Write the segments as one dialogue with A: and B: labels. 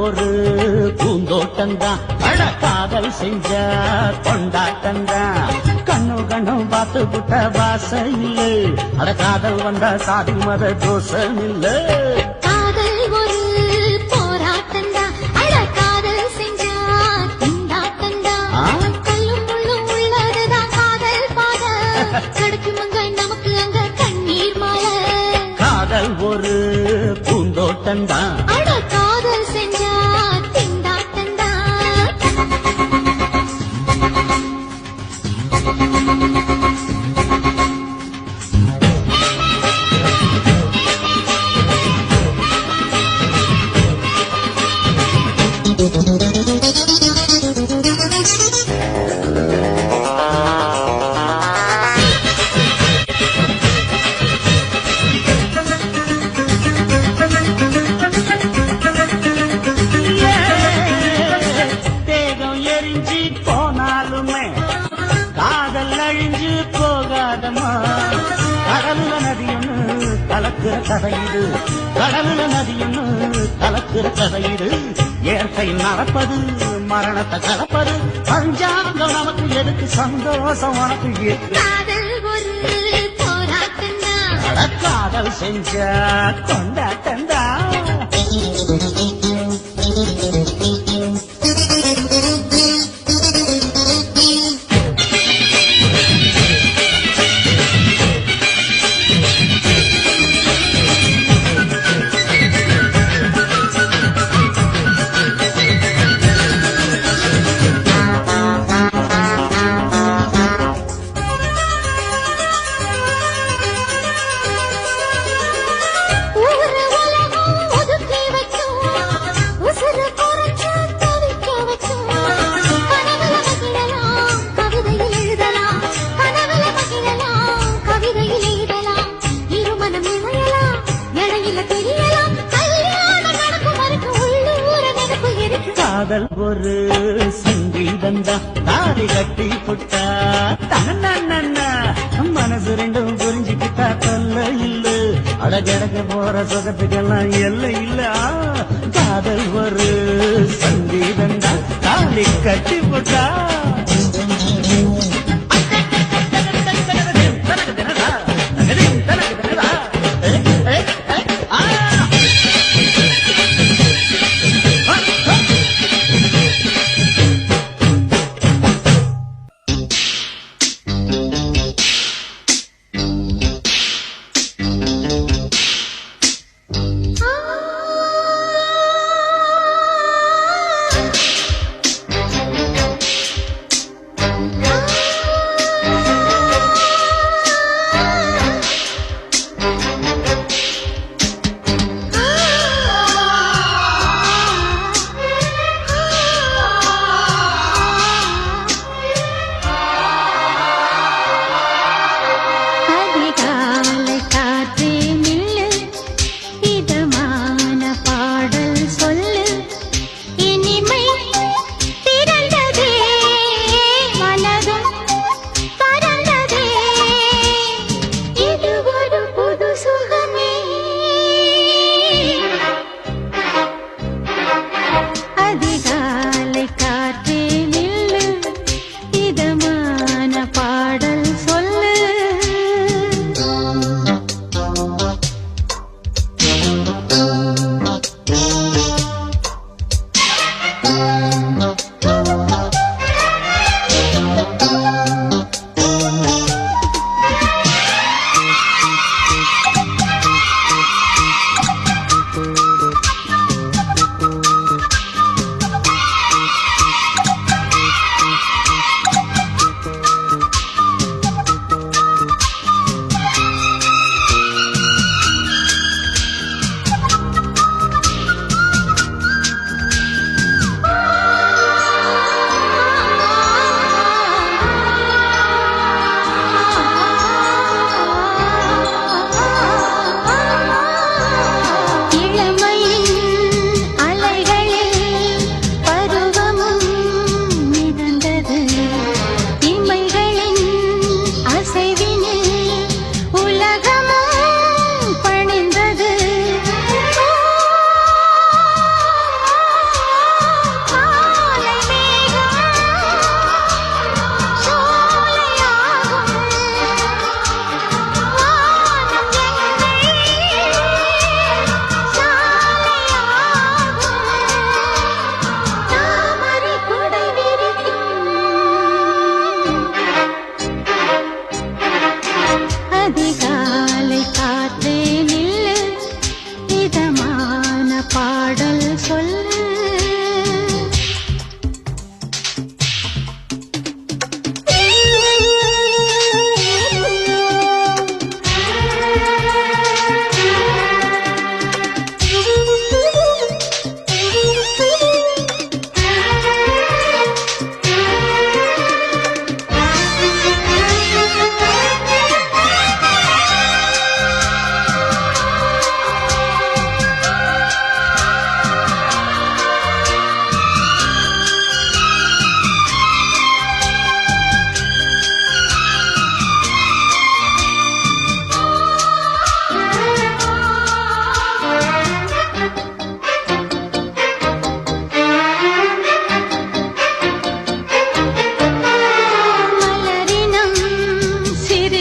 A: ஒரு பூந்தோட்டந்தான் அட காதல் செஞ்ச கொண்டாட்டந்தான் கண்ணு கண்ணும் பார்த்து புட்ட வாசம் இல்ல அட காதல் வந்தா சாதி மத தோஷம் இல்ல
B: காதல் ஒரு போராட்டந்தான் அட காதல் செஞ்சா திண்டாட்டந்தான் கல்லும் முள்ளும் உள்ளதுதான் காதல் பாத கிடைக்குமங்க நமக்கு அங்க கண்ணீர் மாலை
A: காதல் ஒரு பூந்தோட்டந்தான்
B: அட காதல் செஞ்சா திண்டாட்டந்தான்
A: தேகம் எரிஞ்சு போனாலுமே காதல் அழிஞ்சு போகாதமா கடலுல நதியொன்னு கலக்குற கதையிடு கடலுல நதியொன்னு கலக்குற கதையிடு இயற்கை நடப்பது மரணத்தை கலப்பது பஞ்சாங்கம் நமக்கு எதுக்கு சந்தோஷம் உனக்கு இருக்கு
B: காதல் ஒரு போராட்டந்தான்
A: அட காதல் செஞ்ச கொண்டாட்டந்தா
B: ஊரு உலகம் ஒதுக்கி வைக்கும் உசுறு குறைச்சு தவிக்க வைக்கும் கனவுல மகிழலாம் கவிதையில் எழுதலாம் கனவுல மகிழலாம் கவிதையில் எழுதலாம் இருமனம் இணையலாம் இடையில தெரியலாம் கல்யாணம் நடக்கும் வரைக்கும் உள்ளூர நினைப்பு இருக்கு
A: காதல் ஒரு சங்கீதந்தா தாடி கட்டி புட்டா தன்னா மனசு ரெண்டும் புரிஞ்சுக்கிட்டா தொல்ல இல்ல அடகடக்க போற சுகத்துக்கெல்லாம் எல்லை இல்ல காதல் ஒரு சங்கீதந்தா தாடி கட்டி புட்டா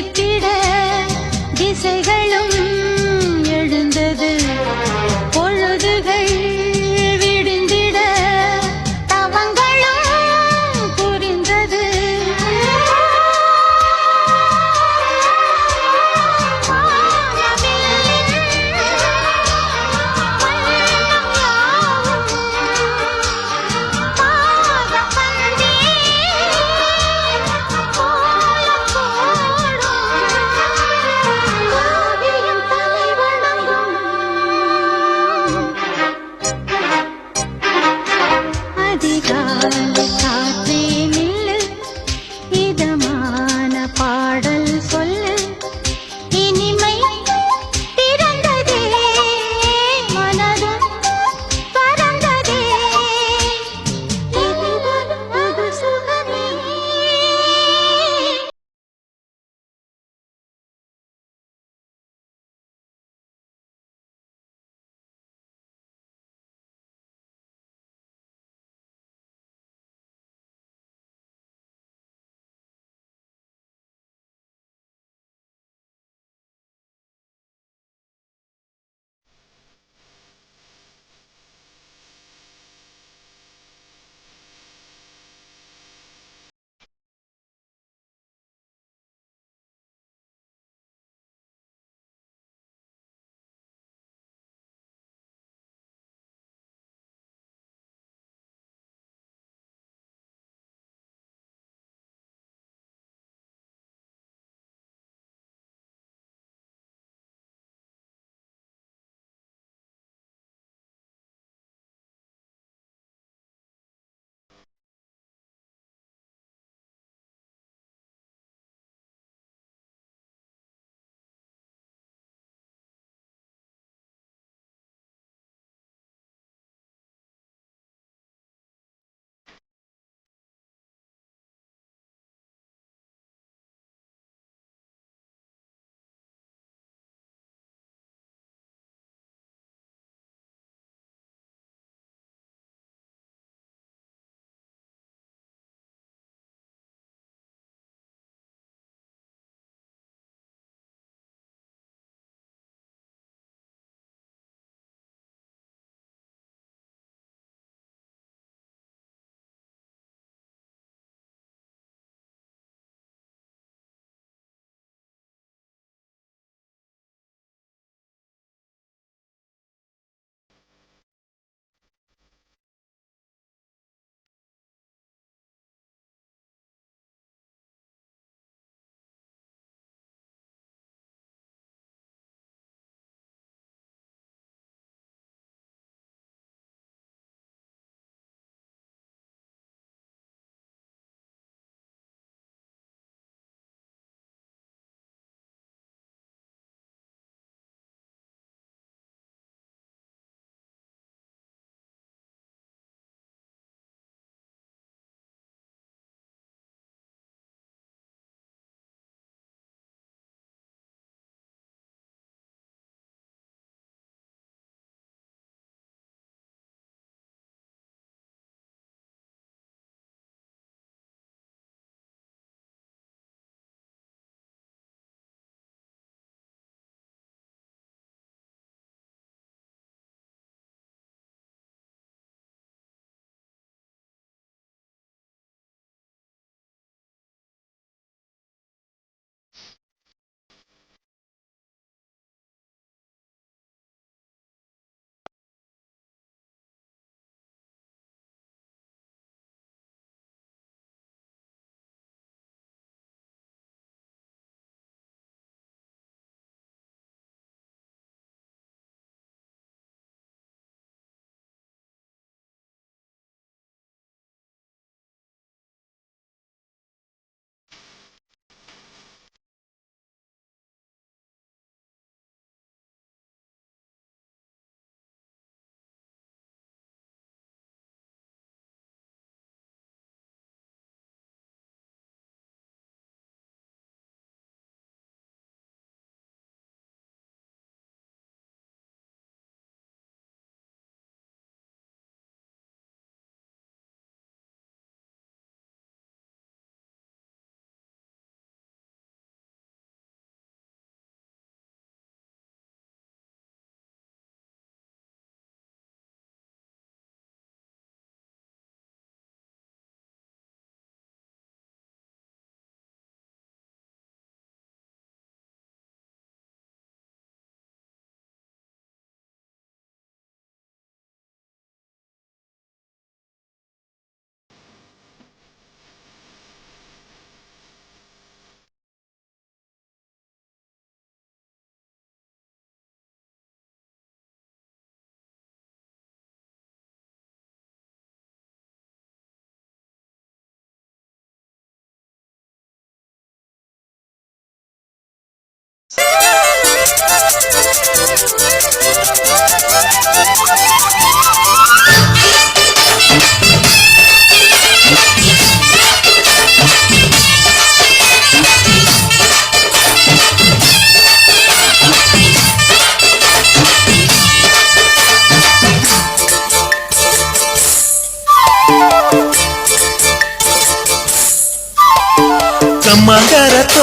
B: விழித்திட திசைகளும் எழுந்தது பொழுதுகள் விடிந்திட தவங்களும் புரிந்தது அதிகாலை காற்றே நில்லு இதமான பாடல் சொல்லு இனிமை பிறந்ததே மனதும் பறந்ததே இது சுகமே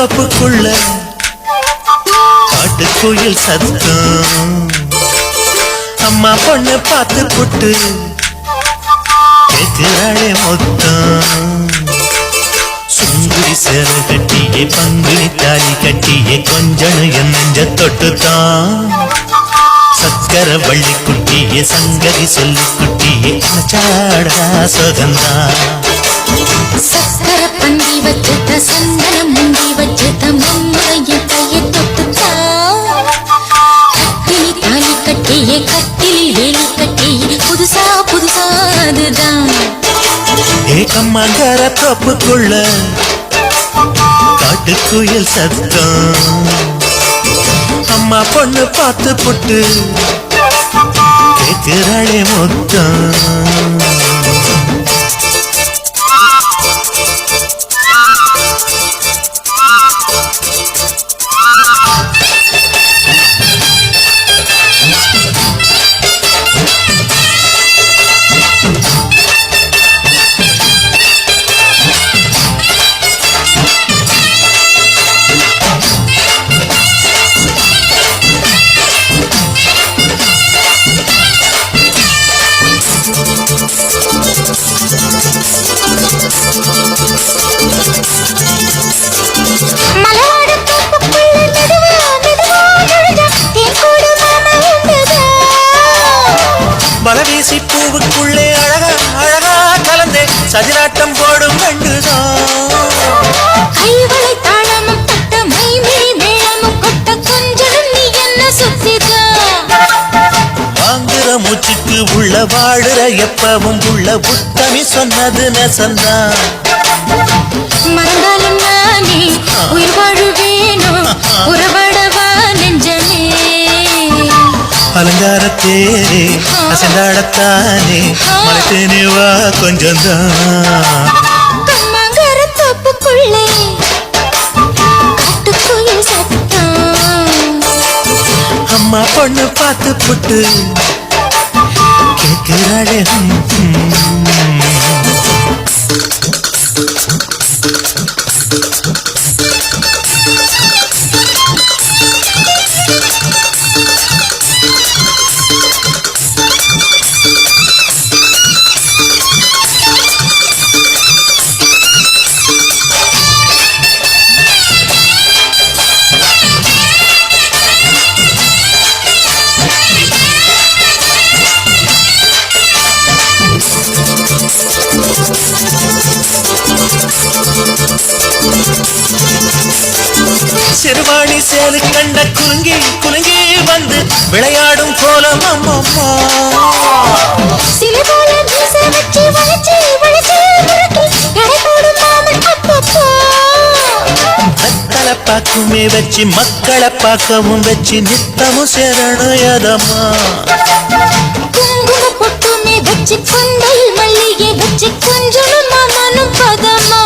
C: தோப்புக்குள்ள காட்டுக்குயில் சத்தம் அம்மா பொண்ணு பார்த்து புட்டு கேட்கிறாளே மொத்தம் சுங்குடி சேர கட்டியே பங்குனி தாலி கட்டியே கொஞ்சம் என் நெஞ்ச தொட்டுத்தான் சக்கர வள்ளி குட்டியே சங்கதி சொல்லி குட்டியே சாடா சுகந்தான்
B: சக்கர பந்தி வச்சுட்ட சந்தனம் முந்தி வச்சுட்ட மம்மையின் கையை தொட்டுத்தா கட்டிலி தாலி கட்டியே கட்டிலி வேலி கட்டியே புதுசா புதுசா அதுதான்
C: ஏகம்மாங்கர தோப்புக்குள்ள காட்டுக்குயில் சத்தம் அம்மா பொண்ணு பார்த்து புட்டு கேட்கிறாளே மொத்தம் பலவீசி பூவுக்குள்ளே அழகா அழகா கலந்தே சதிராட்டம் போடும் கண்டுதான்
B: கைவளை தாளமும் தட்ட மைமிழி மேளமும் கொட்ட கொஞ்சம் நீ என்ன சுத்திதா
C: வாங்குற மூச்சுக்கு உள்ள வாடுற எப்பவும் உள்ள புத்தமி சொன்னது நெசந்தான்
B: மறந்தாலும் நானே உயிர் வாழுவேனோ உறவடவா நெஞ்சமே
C: அலங்காரத்தேரே அசைந்தாடத்தானே மறைத்தேனே வா கொஞ்சம்தான்
B: கம்மாங்கர தோப்புக்குள்ளே காட்டுக்குயில் சத்தம்
C: அம்மா பொண்ணு பார்த்து புட்டு கேட்கிறாளே சிறுவாணி சேலு கண்ட குலுங்கி குலுங்கி வந்து விளையாடும் கோலம் அம்மம்மா
B: சிலை போல மீசை வச்சு வளைச்சு வளைச்சு முறுக்கி எடை போடும் மாமன் அப்பப்பா
C: மக்களை பார்க்குமே வச்சு மக்களை பார்க்கவும் வச்சு நித்தமும் சேரணும் எதம்மா
B: குங்கும பொட்டுமே வச்சு கொண்டையில் மல்லிகை வச்சு கொஞ்சம் மாமனும் பதமா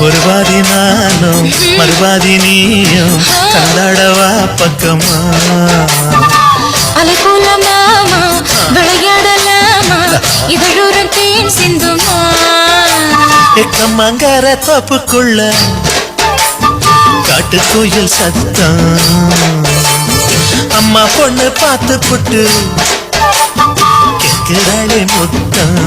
C: ஒரு பாதி நானும் மறுபாதி நீயும் கந்தாடவா பக்கமா
B: அலை போல மாமா விளையாடலாமா இதழூரம் தேன் சிந்துமா
C: எக்கம்மங்கர தோப்புக்குள்ள காட்டுக்குயில் சத்தம் அம்மா பொண்ணு பார்த்து புட்டு கேட்கிறாளே முத்தம்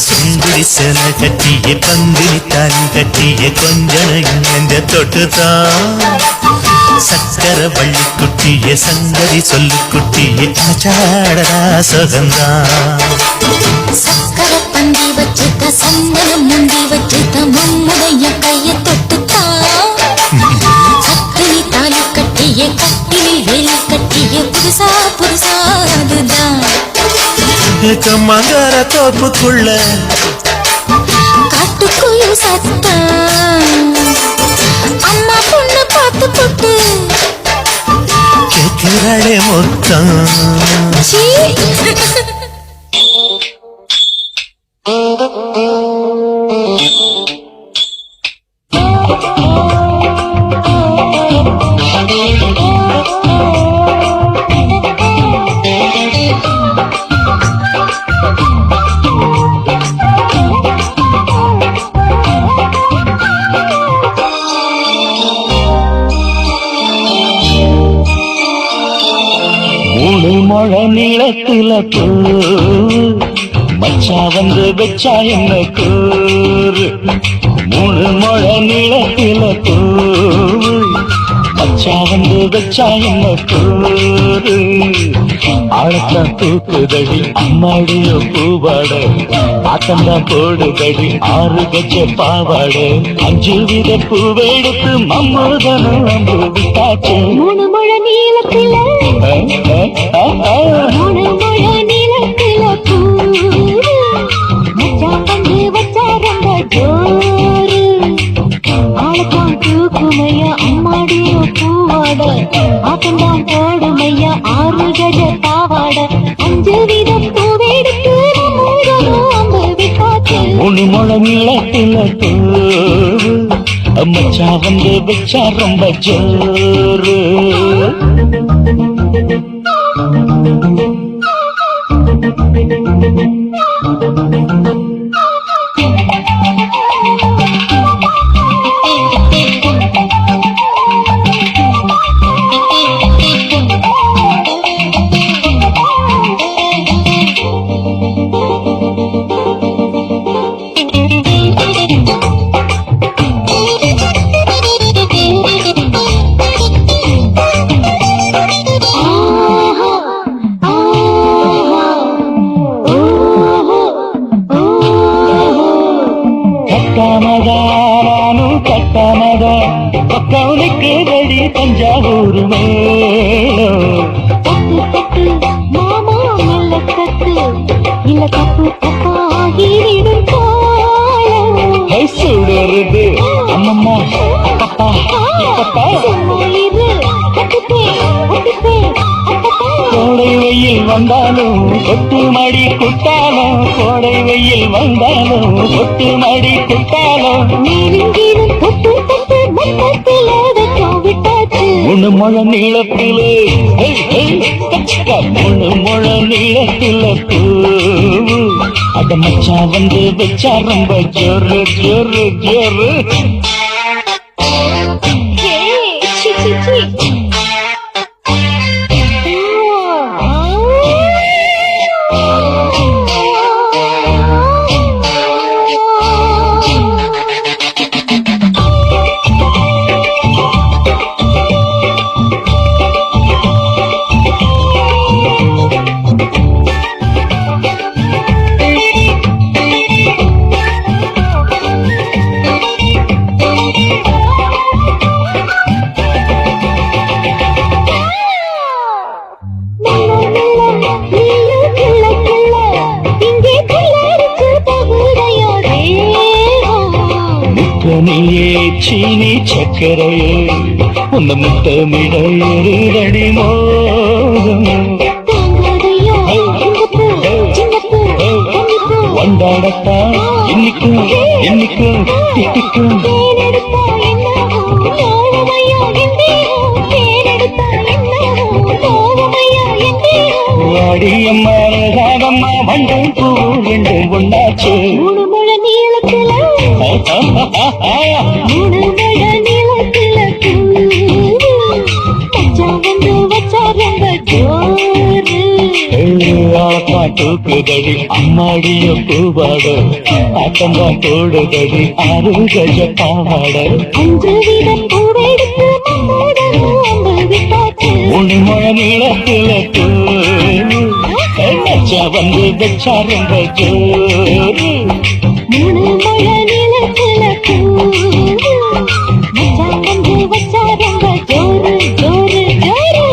C: சுங்குடி சேல கட்டியே பங்குனி தாலி கட்டியே கொஞ்சம் நெஞ்ச தொட்டுதான் சக்கர வள்ளி குட்டியே சங்கதி சொல்லு குட்டியே சாடடா சுகந்தான்
B: சக்கர பந்தி வச்சுட்ட சந்தனம் முந்தி வச்சுட்ட மம்முடைய கையை தொட்டுத்தா கட்டிலி தாலி கட்டியே கட்டிலி வேலி கட்டியே புதுசா புதுசா அதுதான்
C: மங்கர தோப்புக்குள்ள
B: காட்டுக்குயில் சத்தம் அம்மா பொண்ணு பார்த்து போட்டு
C: கேட்கிறாளே மொத்தம்
B: சீ
A: முழ நீளத்துல பூ மச்சா வந்து வச்சா என்ன கூறு 3 முழ நீளத்துல பூ மச்சா வந்து வச்சா என்ன கூறு ஆழத்தான் தூக்குதடி அம்மாடிய பூவாட ஆட்டந்தான் போடுதடி 6 கஜ பாவாட 5 வித பூவெடுத்து மம்மூதனும் அம்பு விட்டாச்சு
B: 3 முழ நீளத்துல 3 முழ நீளத்துல பூ மச்சான் வந்து வச்சா ரொம்ப ஜோரு ஆளத்தான் தூக்குமையா அம்மாடிய பூவாட ஆட்டந்தான் போடுமையா 6 கஜ பாவாட 5 விதம் பூவெடுத்து நம்மூரனும் அம்பு விட்டாச்சு
A: 3 முழ நீளத்துல பூ மச்சா வந்து வச்சா ரொம்ப ஜோரு கட்டாமதா பக்கவுனுக்கு தடி தஞ்சாவூர் மேளம்
B: தட்டு மாமா நல்ல தட்டு இல்ல தப்பு தப்பாகிவிடும் காலம்
A: சுடருது அம்மம்மா அப்பப்பா இப்பப்பா
B: சும்மாயிரு கட்டுப்பே ஒட்டுப்பே அப்பப்பா
A: கோடை வெயில் வந்தாலும் கொட்டு மடி குட்டாலும் கோடை வெயில் வந்தாலும் கொட்டு மடி குட்டாலும்
B: நீரிங்கீரும் தொட்டு தொட்டு மொத்தத்தில் வச்சோம் விட்டாச்சு
A: 3 முழ நீளத்திலே 3 முழ நீளத்தில பூ அட மச்சா வந்து வச்சா ரொம்ப ஜோரு ஜோரு ஜோரு
B: சி சி சி
A: நீயே சீனி சக்கரையே உன்ன முத்தமிட எருதடி மோகம் வந்தாடத்தான் இன்னிக்கும் என்னிக்கும் திட்டிக்கும் வாடியம்மா ராகம்மா வண்டம் பூ ரெண்டும் ஒன்னாச்சு
B: 3 முழ நீளத்துல 3 முழ நீளத்துல மச்சான் வந்து வச்சா ரொம்ப ஜோரு
A: தூக்குதடி அம்மாடிய பூவாட ஆட்டந்தான் போடுதடி 6 கஜ பாவாட
B: 5 விதம் பூவெடுத்து நம்மூரனும் அம்பு விட்டாச்சு
A: 3 முழ நீளத்தில பூ மச்சா வந்து வச்சா ரொம்ப ஜோரு
B: 3 முழ நீளத்துல மச்சான் வந்து வச்சா ரொம்ப ஜோரு ஜோரு ஜோரு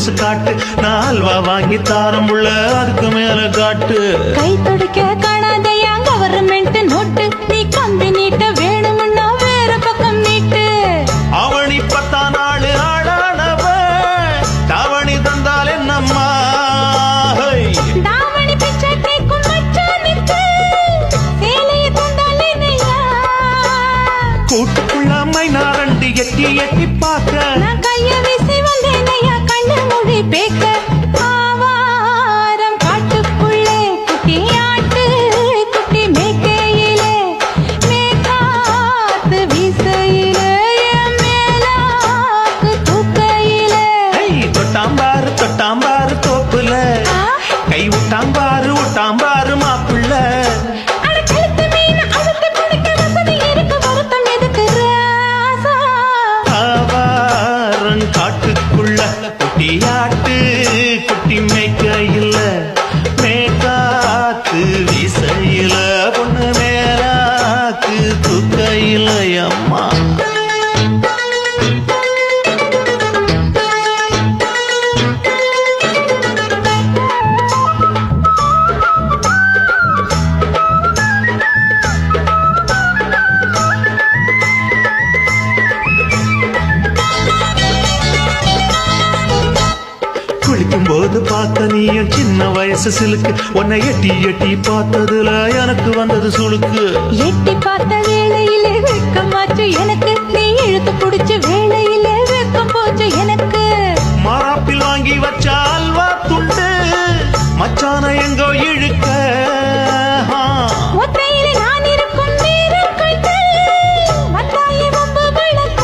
C: கொலுசு காட்டு, நான் அல்வா வாங்கி தாரம் உள்ள அதுக்கு மேல காட்டு.
B: கை துடிக்க காணாதையா கவர்மெண்ட் நோட்டு, நீ கம்பி நீட்ட வேணும்னா வேற பக்கம் நீட்டு.
C: அவனி 10 நாள் ஆடானவ தாவணி தந்தால் என்னம்மா?
B: தாவணி பிச்சை கேட்கும் மச்சானுக்கு சேலையை தந்தால் என்னையா?
C: கூட்டுக்குள்ள மைனாரண்டி எட்டி எட்டி பார்க்க,
B: நான் கைய வீசி வந்தேனையா கண்ணு மொழி பேக்க. ஆவாரம் காட்டுக்குள்ளே குட்டி ஆட்டு குட்டி மேய்க்கையிலே, மேற்காத்து வீசையிலே, என் மேலாக்கு தூக்கையிலே.
C: தொட்டாம்பாரு தொட்டாம்பாரு தோப்புல, கை விட்டாம்பாரு விட்டாம்பாரு மாப்பிள்ள.
B: அட கழுத்து மீன் அழுத்து குடிக்க வசதி இருக்கு, வருத்தம் எதுக்கு ராசா?
C: ஆவாரம் காட்டுக்குள்ள குட்டியாட்டு குட்டி மேய்க்கையில, மேற்காத்து வீசையில, பொண்ணு மேலாக்கு தூக்கையில அம்மா. குளிக்கும் போது பார்த்த நீயும் சின்ன வயசு சிலுக்கு, உன்னை எட்டி எட்டி பார்த்ததுல எனக்கு வந்தது சுளுக்கு.
B: எட்டி பார்த்த வேளையிலே வெட்கமாச்சு எனக்கு, நீ இழுத்து புடிச்சு வேளையிலே வெட்கம் போச்சு எனக்கு.
C: மாறாப்பில் வாங்கி வச்ச அல்வா துண்டு மச்சான எங்கோ இழுக்க.
B: ஒத்தையிலே நான் இருக்கும் நேரம் கண்டு வந்தாயே வம்பு விளக்க.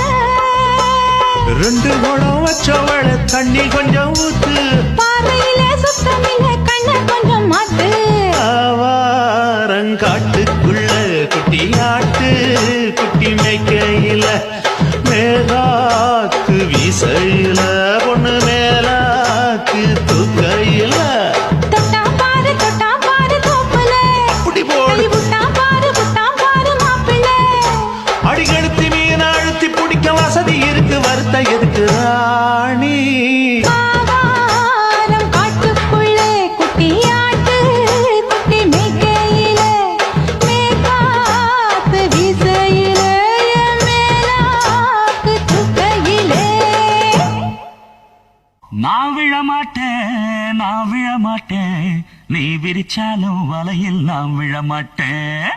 C: 2 குடம் வச்சவள தண்ணி கொஞ்சம் ஊத்து,
B: பாறையிலே சுத்தமில்லை கண்ண கொஞ்சம் மாத்து.
C: ஆவாரங்காட்டுக்குள்ள குட்டியாட்டு குட்டி மேய்க்கையில, மேலாக்கு வீசையில, பொண்ணு மேலாக்கு தூக்கையில.
B: தொட்டாம் பாரு தோப்புல,
C: புடி போடு
B: கை விட்டாம் பாரு மாப்பிள்ளை.
C: அடிகெடுத்து மீன் அழுத்தி பிடிக்க வசதி இருக்கு, வருத்த எதுக்கு ராணி?
B: ஆவாரம் காட்டுக்குள்ளே குட்டியாட்டு குட்டி மேய்க்கையிலே, மேற்காத்து வீசையிலே, என் மேலாக்கு தூக்கையிலே.
A: நான் விழமாட்டேன், நான் விழமாட்டேன், நீ விரிச்சாலும் வலையில் நான் விழமாட்டேன்.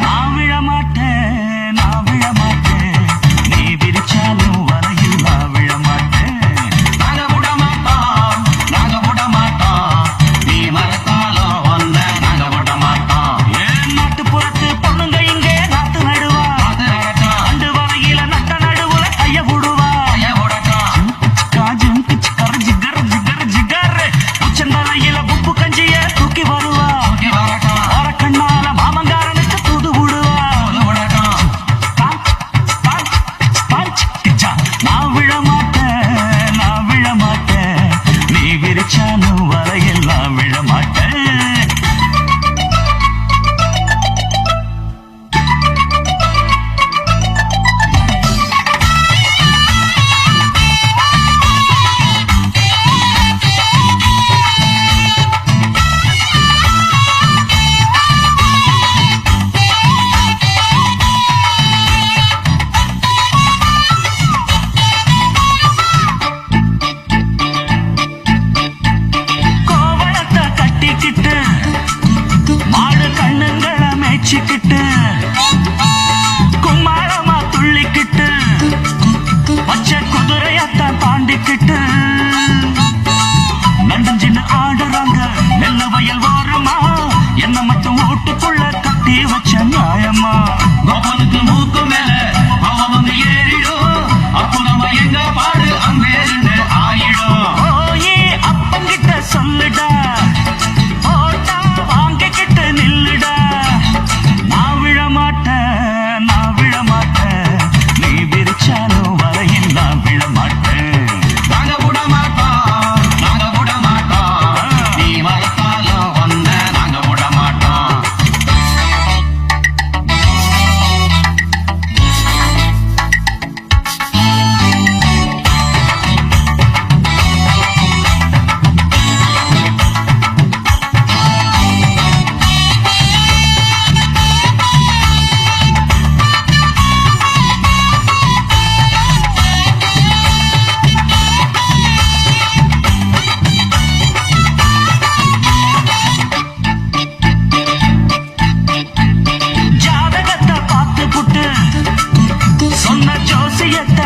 A: நான் விழமாட்டேன், நான் விழமாட்டேன், நீ விரிச்சாலும் வலையில் நான்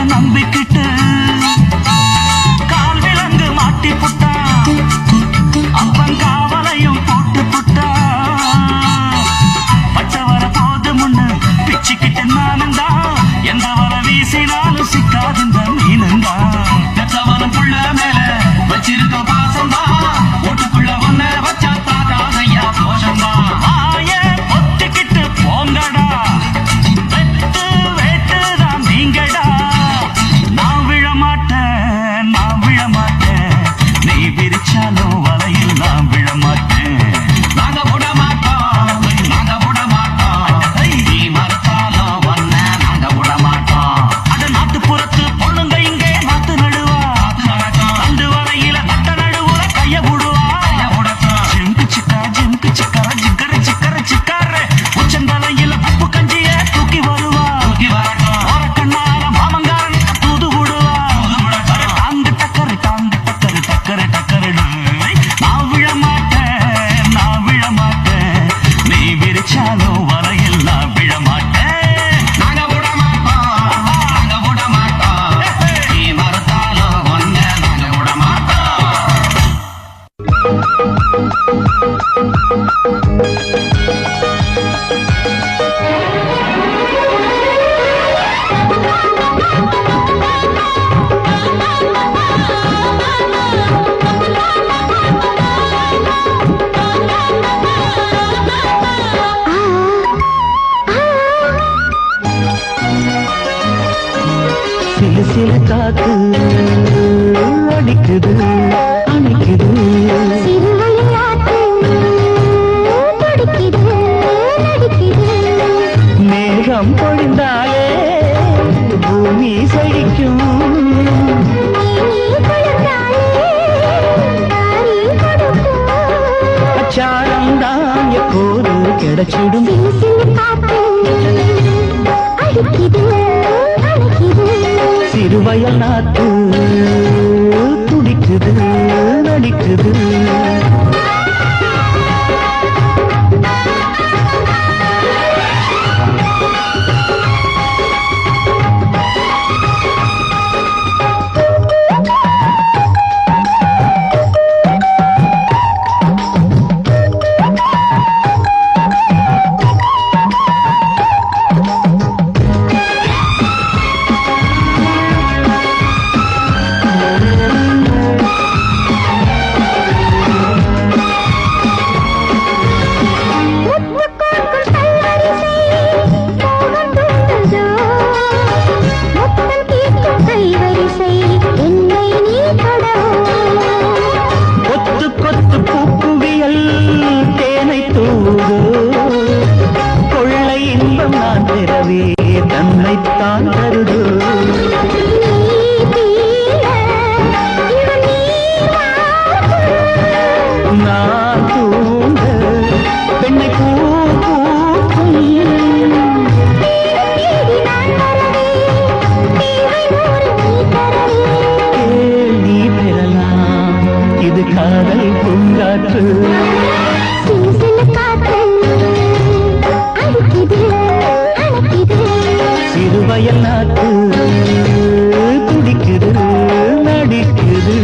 A: நம்பிக்கிட்டு கால் விலங்கு மாட்டி புட்டா அப்பன் காவலையும் போட்டு புட்டா பச்சை வர போது முன்னு பிச்சுக்கிட்டு நானுந்தா எந்த வர வீசினாலும் சிக்காதுந்த மீனுந்தா பெற்றவனும் புள்ள மேல வச்சிருக்க பாசந்தா ஓட்டுக்குள்ள ஒன்ன வச்சா தாக்காதையா தோஷந்தா ஆய ஒத்திக்கிட்டு போங்கடா வெட்டு வேட்டுதான் நீங்கடா நான் விழமாட்டேன் நீ விரிச்சாலும் வலையில் நான் விழமாட்டேன் நாங்க விட மாட்டோம் நீ மறுத்தாலும் ஒன்ன நாங்க விட மாட்டோம் அட நாட்டுப்புறத்து பொண்ணுங்க இங்கே மாத்து நடுவா அந்த வரையில நட்ட நடுவுல கைய விடுவா ஜிம்கு சிக்கர சிக்கார உச்சந்தலையில உப்பு கஞ்சிய தூக்கி வருவா ஓர கண்ணால மாமங்காரன் தூது விடுவா டாங்கு டக்கரு நான் விழ மாட்டேன் நீ விரிச்சாலும் வரையில் நான் விழ மாட்டேன் நாங்க விட மாட்டோம் நீ மறுத்தாலும் ஒன்ன நாங்க விட மாட்டோம் சில சில காத்து அடிக்குது அணைக்குது மேகம் பொழிந்தாலே பூமி செழிக்கும் அச்சாரம் தான் எப்போது கிடைச்சிடும் சிறுவயல் நாத்து துடிக்குது நடிக்குது தன்னைத்தான் தருது நான் தூங்க பெண்ணை பூ பூக்கும் கேள்வி பெறலாம் இது காதல் பூங்காற்று சிறுவயல் நாட்டு துடிக்குது நடிக்குது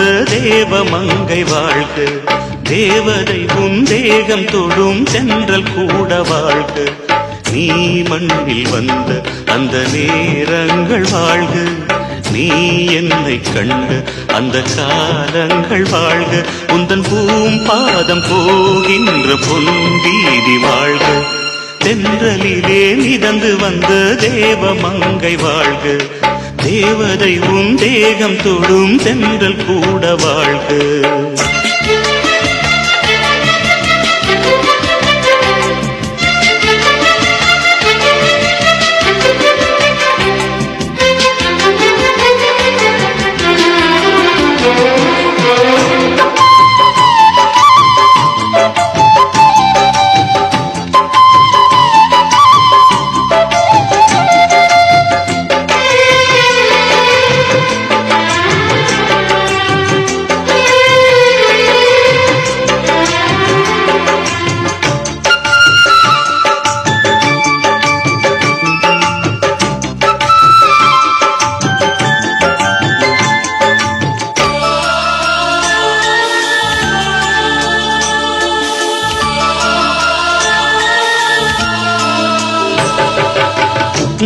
C: வந்த தேவ மங்கை வாழ்க, தேவதை உன் தேகம் தொடும் தென்றல் கூட வாழ்க, நீ மண்ணில் வந்த அந்த நேரங்கள் வாழ்க, நீ என்னை கண்ட அந்த காலங்கள் வாழ்க, உந்தன் பூம்பாதம் போகின்ற பொன்வீதி வாழ்க, தென்றலிலே மிதந்து வந்த தேவ மங்கை வாழ்க, தேவதை உன் தேகம் தொடும் தென்றல் கூட வாழ்க.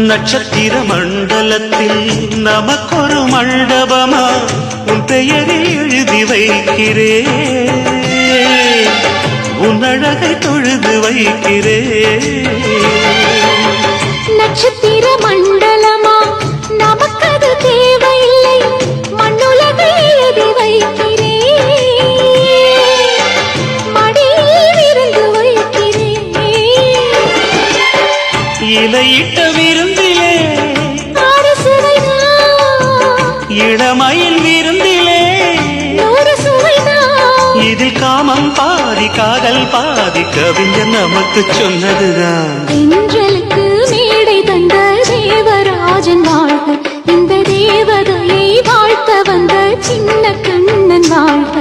C: நட்சத்திர மண்டலத்தில் நமக்கொரு மண்டபமா உன் பெயரை எழுதி வைக்கிறேன், உன் அழகை தொழுது வைக்கிறேன்.
B: நட்சத்திர மண்டலமா நமக்கது தேவையில்லை, மண்ணுலகை எழுதி வைக்கிறேன், மடியில் விருந்து வைக்கிறேன்.
C: இலையிட்ட விருந்திலே இளமயில் விருந்திலே இதில் காமம் பாதி காதல் பாதி கவிஞர் நமக்கு சொன்னதுதான்.
B: தென்றலுக்கு மேடை தந்த தேவராஜன் வாழ்க, இந்த தேவதையை வாழ்த்த வந்த சின்ன கண்ணன் வாழ்க.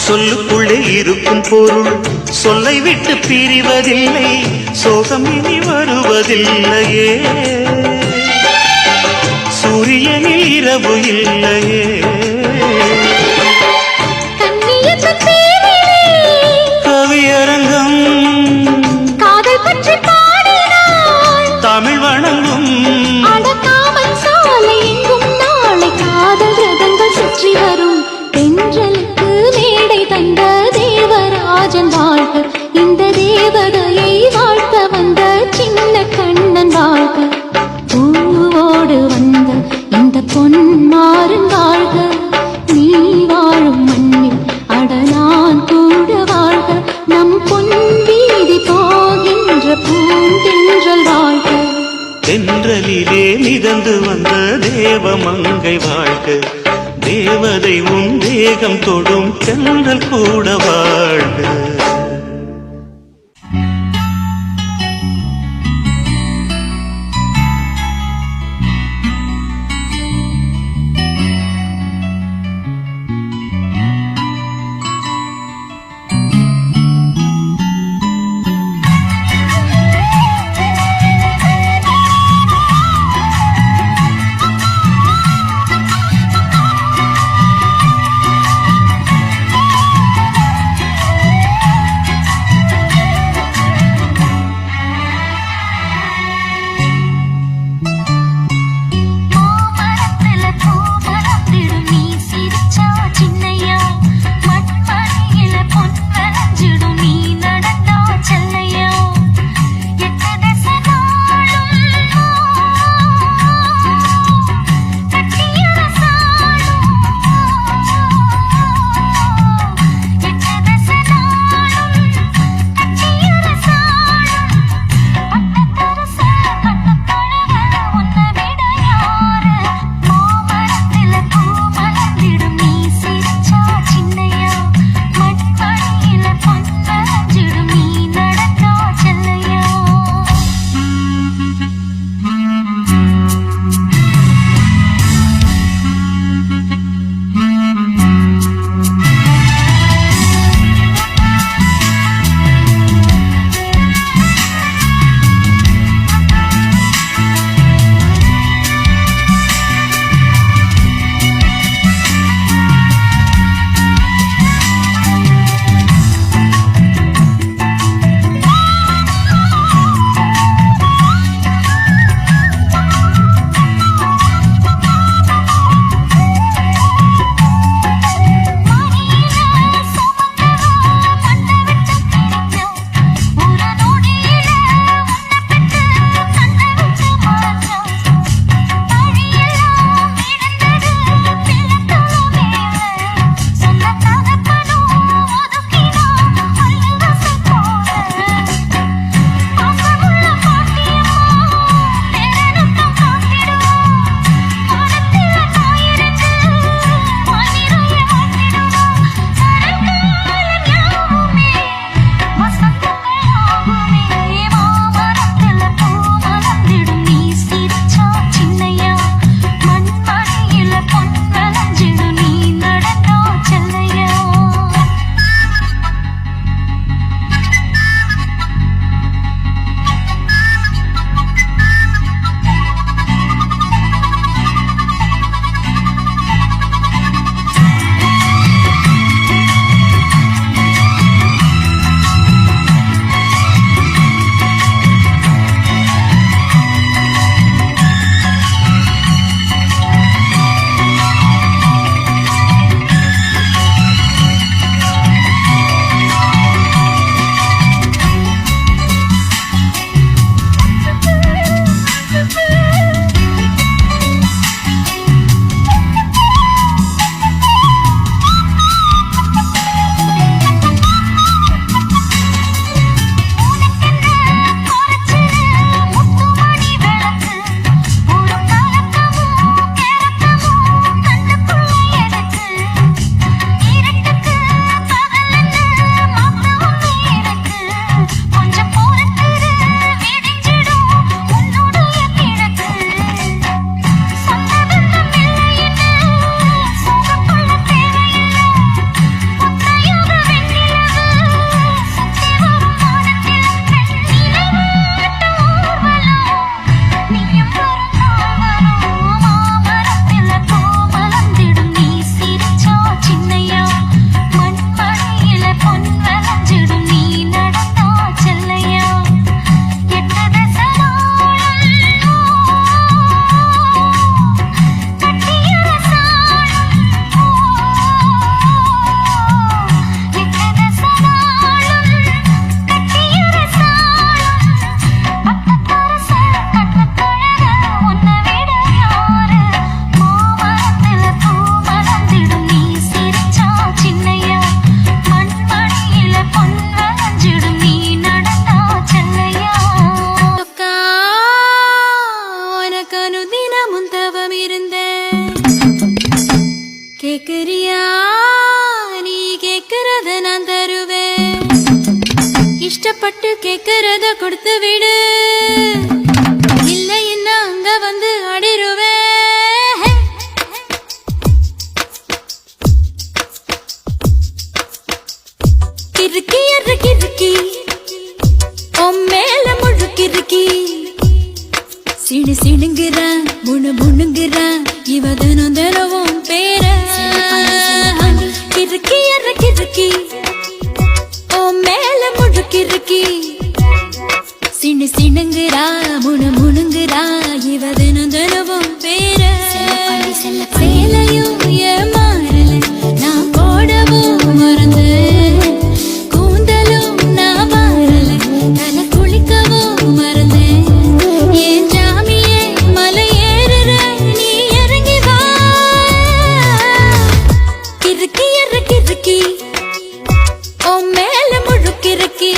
C: சொல்லுக்குள்ளே இருக்கும் பொருள் சொல்லை விட்டு பிரிவதில்லை, சோகம் இனி வருவதில்லையே, சூரியனில் இரவு இல்லையே. கவியரங்கம்
B: காதல் பற்றி பாடினாள்,
C: தமிழ் வணங்கும்
B: அடக்காமல் சாலை எங்கும் நாளை காதல் ரதங்கள் சுற்றி வரும். தென்றலுக்கு மேடை தந்த தேவராஜன் வாழ்க, இந்த தேவதையை வாழ்த்த வந்த சின்ன கண்ணன் வாழ்க. பூவோடு வந்த இந்த பொன்மாறன் வாழ்க, நீ வாழும் மண்ணில் அட நான் கூட வாழ்க, நம் பொன் வீதி போகின்ற பூந்தென்றல் வாழ்க.
C: தென்றலிலே மிதந்து வந்த தேவ மங்கை வாழ்க, தேவதை உன் தேகம் தொடும் தென்றல் கூட வாழ்க.
B: கேக்குறியா நீ கேக்குறத நான் தருவேன் இஷ்டப்பட்டு கேக்குறத கொடுத்து விடு இல்லைன்னா அங்க வந்து அடிருவேன் கிறுக்கி கிறுக்கி மேல முழுக்கிறுக்கி சிடு சிடுங்குறா முணு முணுங்குறா இவ தினம் தினவும் பேர கிறுக்கி கிறுக்கி மேல முழுக்கிறுக்கி சிடு சிடுங்குறா முணு முணுங்குறா இவ தினம் தினவும் பேர சேலையும் ஏமாறல நான் போடவும் மறந்து கூந்தலும் நான் மாறல தலை குளிக்கவும் மறந்தேன் ஏன் ஜாமியே மலை ஏறுற நீ இறங்கி வா கிறுக்கி கிறுக்கி மேல முழுக்கிறுக்கி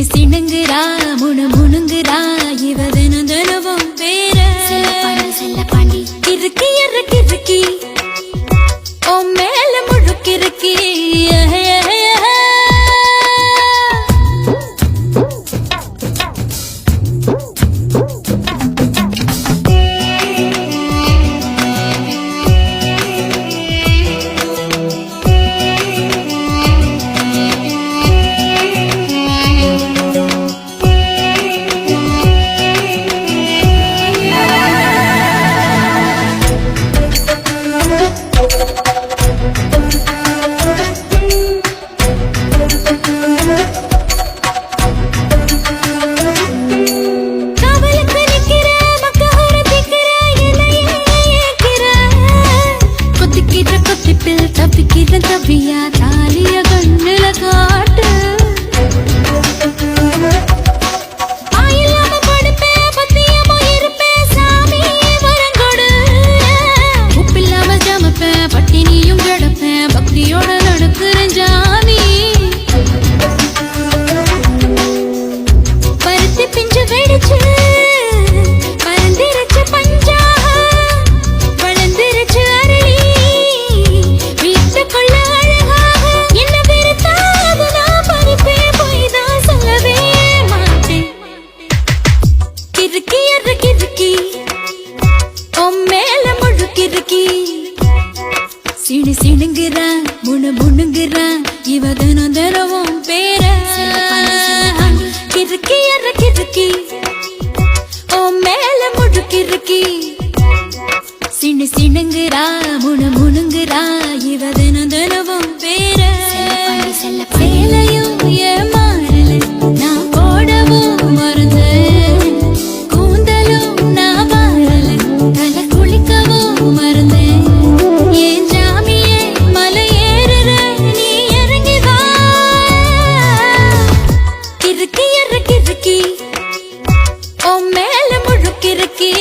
B: சிடுங்குறா முணு முணுங்குறா இவ தினம் தினவும் பேர கிறுக்கி கிறுக்கி மேல முழுக்கிறுக்கி தப்பியா தாலிய கண்ணுல காட்டு ஆயில்லாம படுப்பேன் பத்தியமோ இருப்பேன் சாமி வரங்கொடு உப்பில்லாம ஜமப்பேன் பட்டினியும் கிடப்பேன் பக்தியோட நடக்கிறேன் ஜாமி பருத்தி பிஞ்சு வெடிச்சு பறந்திருச்சு பஞ்சா வளர்ந்திருச்சு அரளி வீட்டுக்குள்ள அழகாக என்ன பெருத்தாவது நான் பறிப்பேன் போய் தான் சொல்லவே மாட்டேன் கிறுக்கி கிறுக்கி மேல முழுக்கிறுக்கி சிடு சிடுங்குறா முணு முணுங்குறா இவ தினம் தினவும் பேர கிறுக்கி கிறுக்கி மேல முழுக்கிறுக்கி சிடு சிடுங்குறா முணு முணுங்குறா இவ தினம் தினவும் பேர சேலையும் ஏமாறல நான் போடவும் மறந்து கூந்தலும் நான் மாறல தலை குளிக்கவும் மறந்தேன் ஏன் ஜாமியே மலை ஏறுற நீ இறங்கி வா கிறுக்கி கிறுக்கி மேல முழுக்கிறுக்கி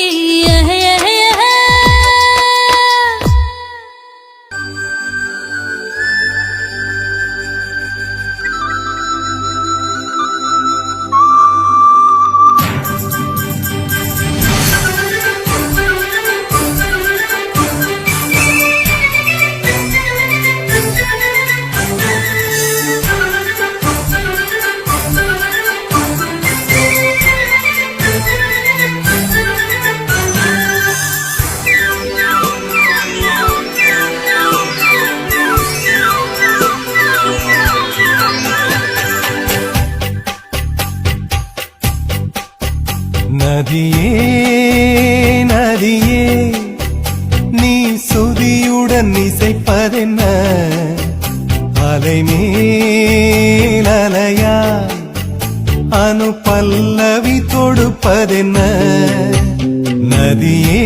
D: நதியே நதியே நீ சுதியுடன் இசைப்பதென்ன அலைமேல் அலையா அனு பல்லவி தொடுப்பதென்ன நதியே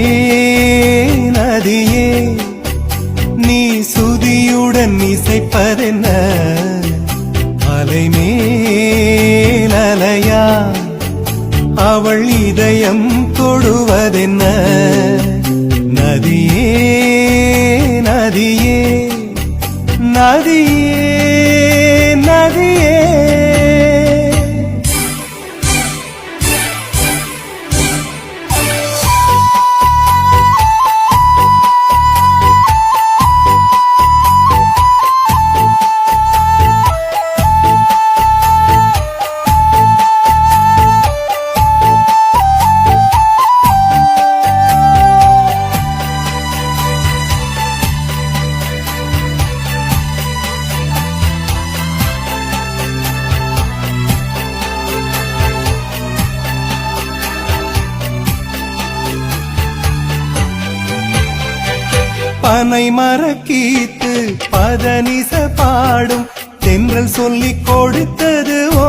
D: நதியே நீ சுதியுடன் இசைப்பதென்ன அலைமேல் அலையா அவள் இதயம் தொடுவதென்ன நதியே நதியே நதியே நதியே பனை மரக்கீத்து பதனிச பாடும் தென்றல் சொல்லிக் கொடுத்தது ஓ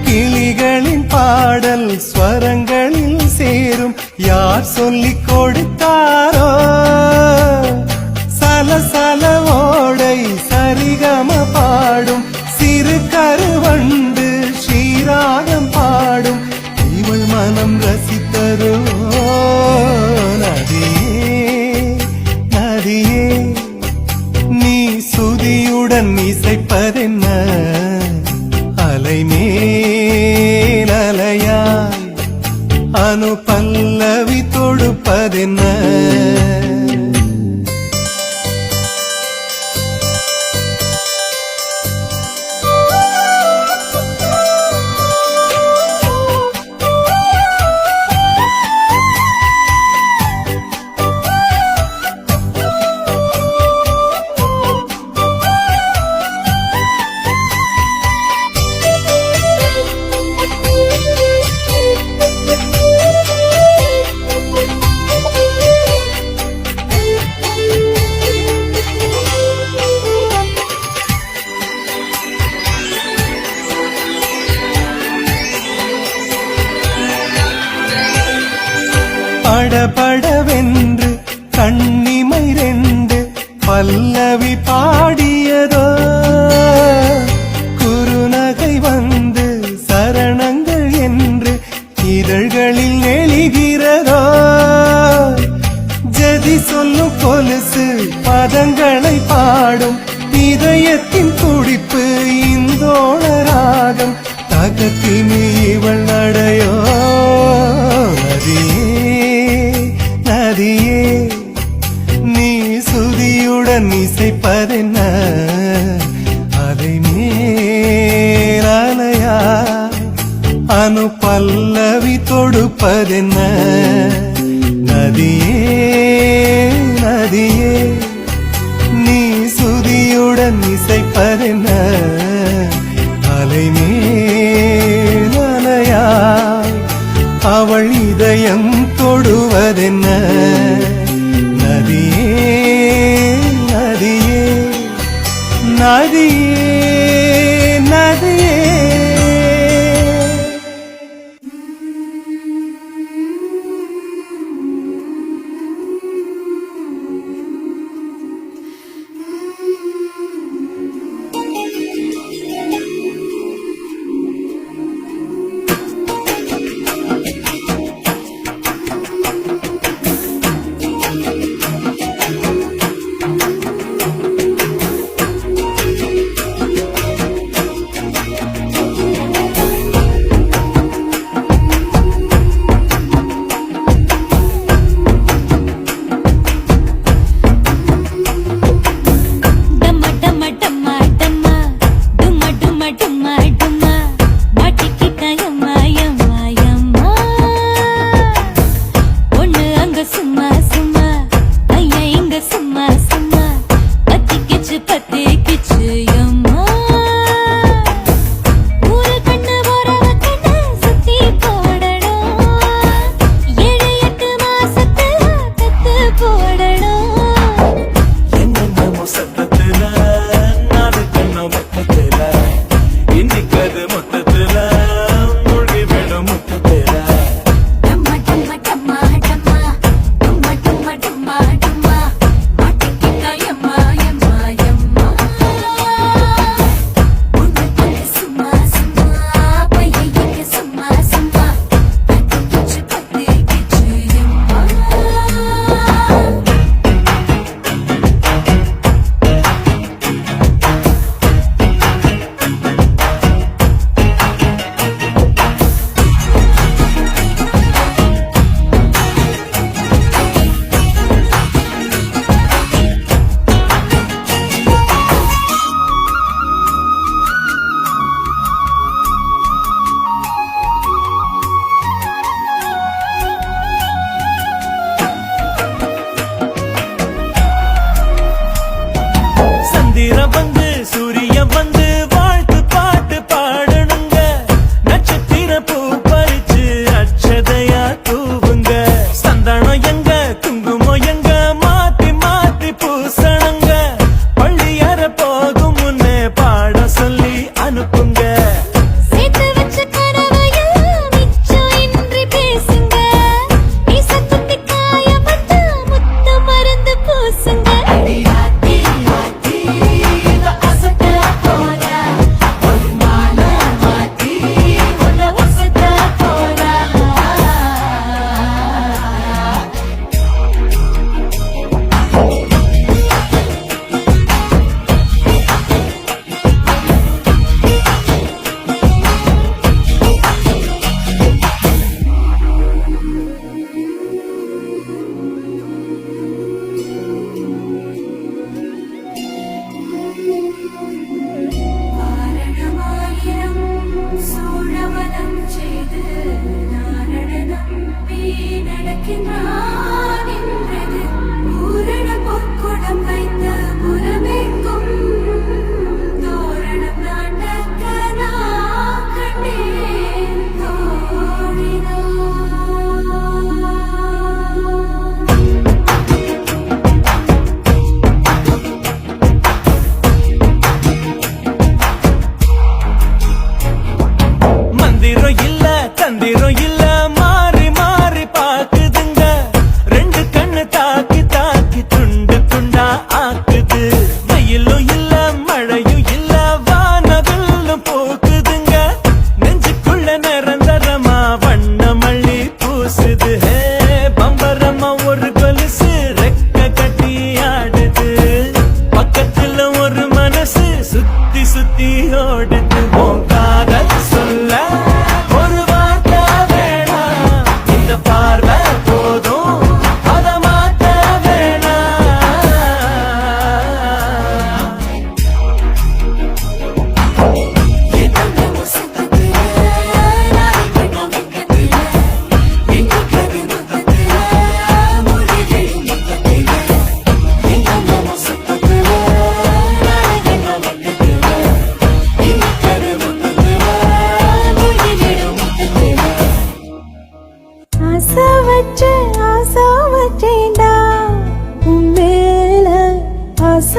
D: கிளிகளின் பாடல் ஸ்வரங்களில் சேரும் யார் சொல்லிக் கொடுத்தாரோ சலசல ஓடை சரிகம பாடும் சிறு கருவண்டு ஸ்ரீராகம் பாடும் இவள் மனம் ரசித்ததோ நதியே நீ சுதியுடன் இசைப்பதென்ன அலைமேல் அலையாய் அனு பல்லவி தொடுப்பதென்ன படபடவென்று கண்ணிமை ரெண்டு பல்லவி பாடியதோ குறுநகை வந்து சரணங்கள் என்று இதழ்களில் நெளிகிறதோ ஜதி சொல்லும் கொலுசு பதங்களை பாடும் இதயத்தின் துடிப்பு இந்தோண ராகம் தகத்தினு இவள் நடையோ நதியே நீ சுதியுடன் இசைப்பதென்ன அலைமேல் அலையா அனு பல்லவி தொடுப்பதென்ன நதியே நதியே நீ சுதியுடன் இசைப்பதென்ன அலைமேல் அலையா அவள் இதயம் தொடுவதென்ன நதியே நதியே நதியே நதியே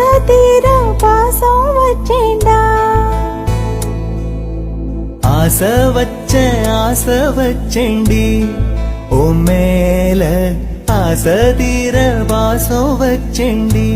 B: ஆசை தீர பாசம் வச்சேண்டா
D: ஆசை வச்சேண்டி உன் மேல ஆசை தீர பாசம் வச்சேண்டி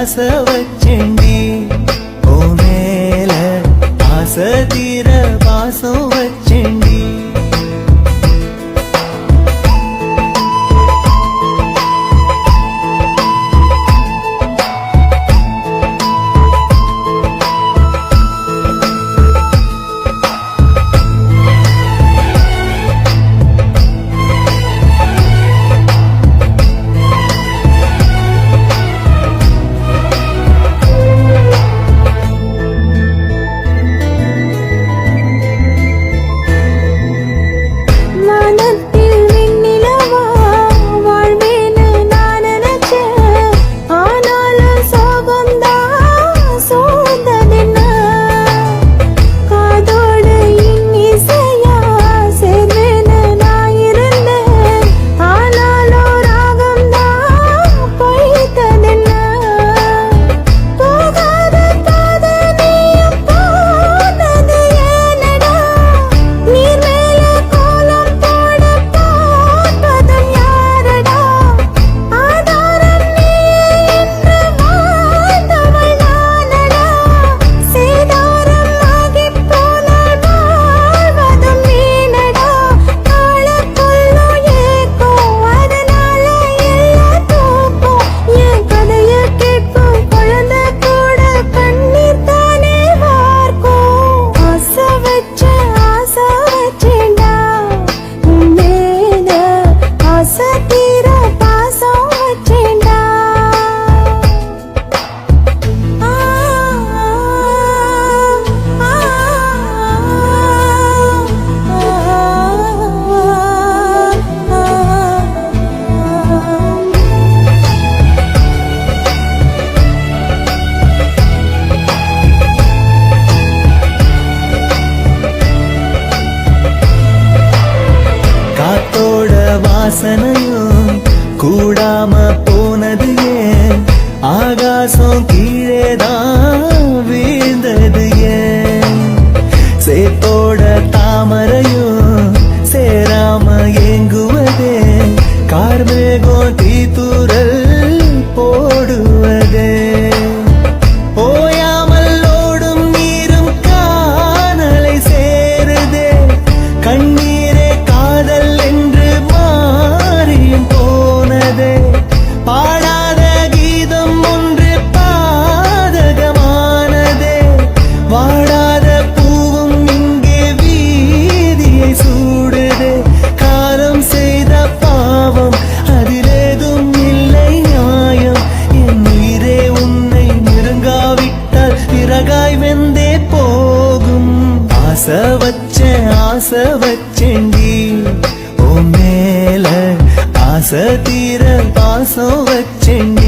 D: ஆசை வச்சேண்டி உன் மேல ஆசை தீர பாசம் வச்சேண்டி வாசனையும் கூடாம போனது ஏன் ஆகாசம் கீழேதான் வீழ்ந்தது ஏன் சேத்தோட தாமரையும் சேராம ஏங்குவதே கார்மேகம் தீத்தூரல் போடுவதே ஓயாமல் ஓடும் நீரும் காணலை சேருதே கண்ணீரே காதல் என்று மாறியும் போனதே பாடாத கீதம் ஒன்று பாதகமானதே வாடாத பூவும் இங்கே வீதியை சூடுதே காலம் செய்த பாவம் அதிலேதும் இல்லை நியாயம் என் உயிரே உன்னை நெருங்காவிட்டால் பிறகாய் வெந்தே போகும் ஆசை வச்சேண்டி உன் மேல ஆசை தீர பாசம் வச்சேண்டி